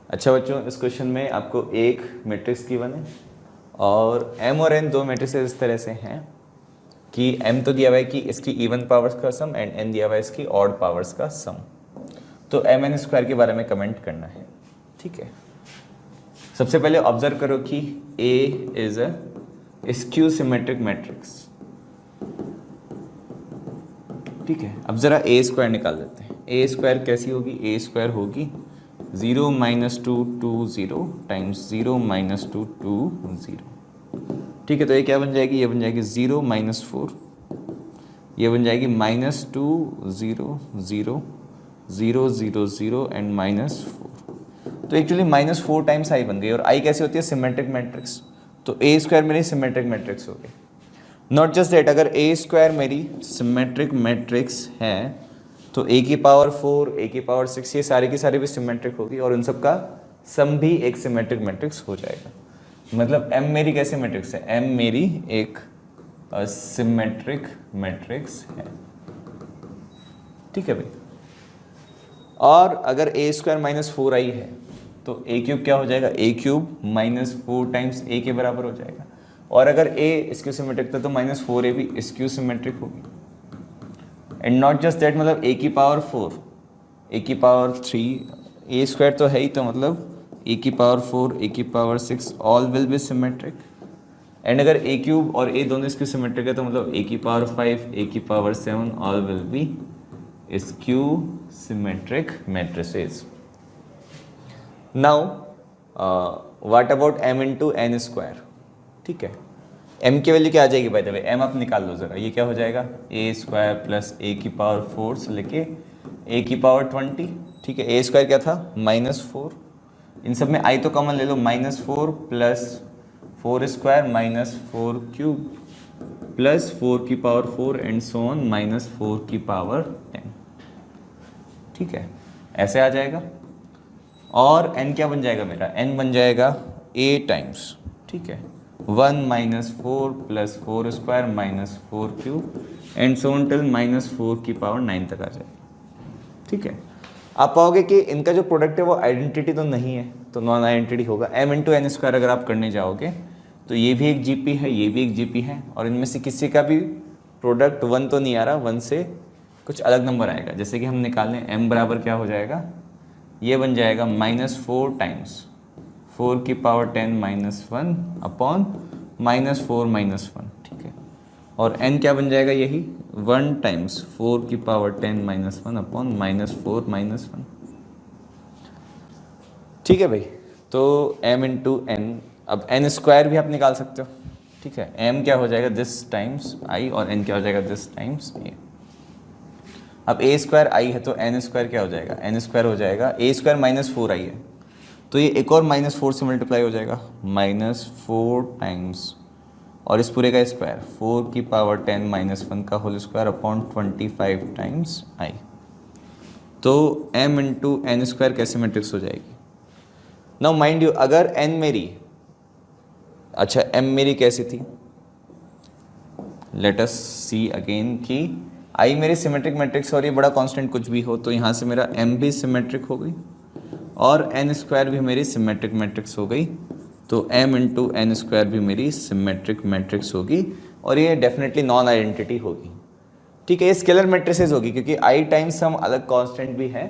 अच्छा बच्चों, इस क्वेश्चन में आपको एक मैट्रिक्स गिवन है और m और n दो मैट्रिसेस इस तरह से हैं कि m तो दिया हुआ है कि इसकी इवन पावर्स का सम एंड n दिया हुआ है इसकी ऑड पावर्स का सम। तो mn स्क्वायर के बारे में कमेंट करना है। ठीक है, सबसे पहले ऑब्जर्व करो कि A is a skew symmetric matrix. ठीक है, अब जरा a स्क्वायर निकाल देते हैं। a स्क्वायर कैसी होगी? a स्क्वायर होगी 0 - 2 2 0 टाइम्स 0 - 2 2 0। ठीक है, तो ये क्या बन जाएगी? ये बन जाएगी 0 - 4, ये बन जाएगी -2 0 0 0 0 0 एंड -4। तो एक्चुअली -4 टाइम्स आई बन गई। और आई कैसी होती है? Symmetric matrix. तो a स्क्वायर मेरी सिमेट्रिक मैट्रिक्स हो गई। नॉट जस्ट दैट, अगर a स्क्वायर मेरी सिमेट्रिक मैट्रिक्स है तो a की पावर 4, a की पावर 6 ये सारी की सारी भी सिमेट्रिक होगी और उन सब का सम भी एक सिमेट्रिक मैट्रिक्स हो जाएगा। मतलब m मेरी कैसे मैट्रिक्स है? m मेरी एक सिमेट्रिक मैट्रिक्स है। ठीक है भाई। और अगर a स्क्वायर -4i है तो a क्यूब क्या हो जाएगा? a क्यूब -4 टाइम्स a के बराबर हो जाएगा। और अगर a स्क्यू सिमेट्रिक था तो -4a भी स्क्यू सिमेट्रिक होगी। एंड नॉट जस्ट दैट, मतलब a की पावर 4, a की पावर 3, a स्क्वायर तो है ही, तो मतलब a की पावर 4, a की power 6 all will B symmetric. And अगर a क्यूब और a दोनों इसकी सिमेट्रिक है तो मतलब a की पावर 5, a की power 7 all will be skew symmetric matrices. Now what about m into n square? ठीक है, m की वैल्यू क्या आ जाएगी? बाय द वे m आप निकाल लो जरा। ये क्या हो जाएगा? a स्क्वायर प्लस a की पावर 4 से लेके a की पावर 20। ठीक है, a स्क्वायर क्या था? -4। इन सब में i तो कॉमन ले लो, -4 प्लस 4 स्क्वायर -4 क्यूब प्लस 4 की पावर 4 एंड सो ऑन -4 की पावर 10। ठीक है, ऐसे आ जाएगा। और n क्या बन जाएगा मेरा? n बन जाएगा a टाइम्स, ठीक है, 1 - 4 plus 4 square -4 cube and so on till -4 की पावर 9 तक आ जाएगी। ठीक है, आप पाओगे कि इनका जो प्रोडक्ट है वो आइडेंटिटी तो नहीं है, तो नॉन आइडेंटिटी होगा। m इंटू एन स्क्वायर अगर आप करने जाओगे तो ये भी एक जीपी है, ये भी एक जीपी है, और इनमें से किसी का भी प्रोडक्ट 1 तो नहीं आ रहा, 1 से कुछ अलग नंबर आएगा। जैसे कि हम निकाल लें m बराबर क्या हो जाएगा? ये बन जाएगा -4 टाइम्स 4 की पावर 10 -1 अपॉन -4 -1। ठीक है, और n क्या बन जाएगा? यही 1 टाइम्स 4 की पावर 10 -1 अपॉन -4 -1। ठीक है भाई, तो m इंटू एन। अब n स्क्वायर भी आप निकाल सकते हो। ठीक है, m क्या हो जाएगा? दिस टाइम्स i, और n क्या हो जाएगा? This times a। अब a स्क्वायर i है तो n स्क्वायर क्या हो जाएगा? n स्क्वायर हो जाएगा a स्क्वायर -4i है तो ये एक और -4 से मल्टीप्लाई हो जाएगा, -4 टाइम्स और इस पूरे का स्क्वायर 4 की पावर 10 -1 का whole square upon 25 times i। तो m इंटू एन स्क्वायर कैसे मैट्रिक्स हो जाएगी? नाउ माइंड यू, अगर n मेरी, अच्छा m मेरी कैसी थी? लेट अस सी अगेन कि i मेरी सिमेट्रिक मैट्रिक्स और ये बड़ा कांस्टेंट कुछ भी हो तो यहाँ से मेरा m भी सिमेट्रिक हो गई और n स्क्वायर भी मेरी सिमेट्रिक मैट्रिक्स हो गई। तो m इंटू एन स्क्वायर भी मेरी सिमेट्रिक मैट्रिक्स होगी और ये डेफिनेटली नॉन आइडेंटिटी होगी। ठीक है, ये स्केलर मैट्रिसेस होगी क्योंकि i टाइम्स हम अलग कांस्टेंट भी है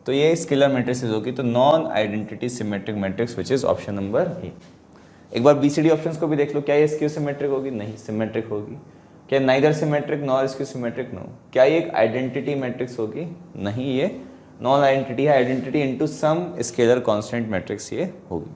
तो ये स्केलर मैट्रिसेस होगी। तो non identity symmetric matrix which is option number A. एक बार BCD ऑप्शंस को भी देख लो, क्या ये स्क्यू सिमेट्रिक होगी? नहीं, सिमेट्रिक होगी। क्या neither symmetric nor skew symmetric? No. क्या ये एक आइडेंटिटी मैट्रिक्स होगी? नहीं, ये नॉन आइडेंटिटी है। Identity into some scalar constant matrix ये होगी।